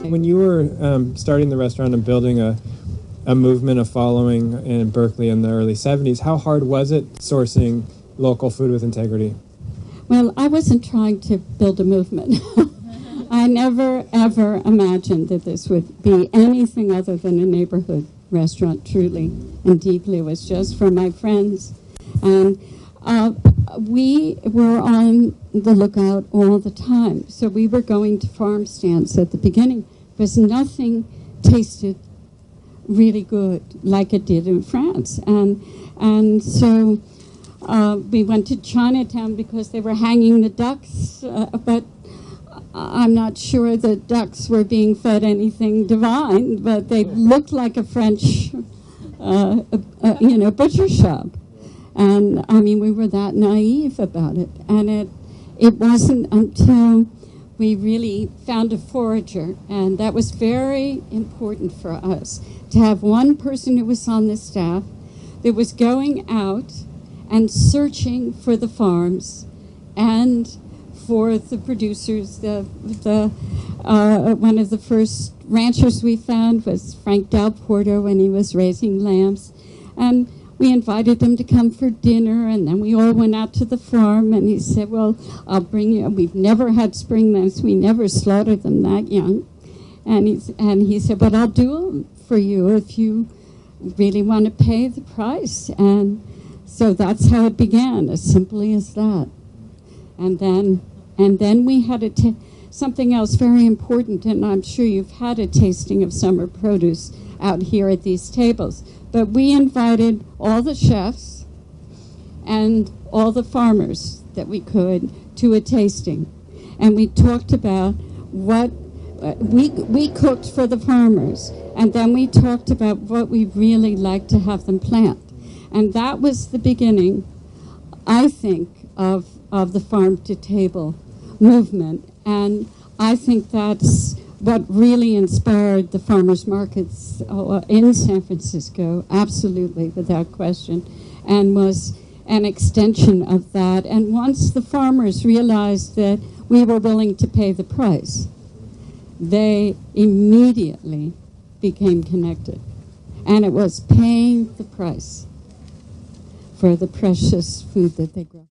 When you were starting the restaurant and building a movement of following in Berkeley in the early 70s, how hard was it sourcing local food with integrity? Well, I wasn't trying to build a movement. I never, ever imagined that this would be anything other than a neighborhood restaurant, truly and deeply. It was just for my friends. And we were on the lookout all the time. So we were going to farm stands at the beginning because nothing tasted really good like it did in France. And so we went to Chinatown because they were hanging the ducks, but I'm not sure the ducks were being fed anything divine, but they looked like a French, butcher shop. And I mean, we were that naive about it. And it wasn't until we really found a forager, and that was very important for us, to have one person who was on the staff that was going out and searching for the farms and for the producers. One of the first ranchers we found was Frank Del Porto when he was raising lambs. And we invited him to come for dinner, and then we all went out to the farm, and he said, well, I'll bring you, we've never had spring lambs, we never slaughtered them that young. And he said, but I'll do them for you if you really want to pay the price. And so that's how it began, as simply as that. And then we had something else very important, and I'm sure you've had a tasting of summer produce out here at these tables. But we invited all the chefs and all the farmers that we could to a tasting. And we talked about what we cooked for the farmers, and then we talked about what we really like to have them plant. And that was the beginning, I think, of the farm to table movement. And I think that's what really inspired the farmers markets in San Francisco, absolutely, without question, and was an extension of that. And once the farmers realized that we were willing to pay the price, they immediately became connected. And it was paying the price for the precious food that they grow.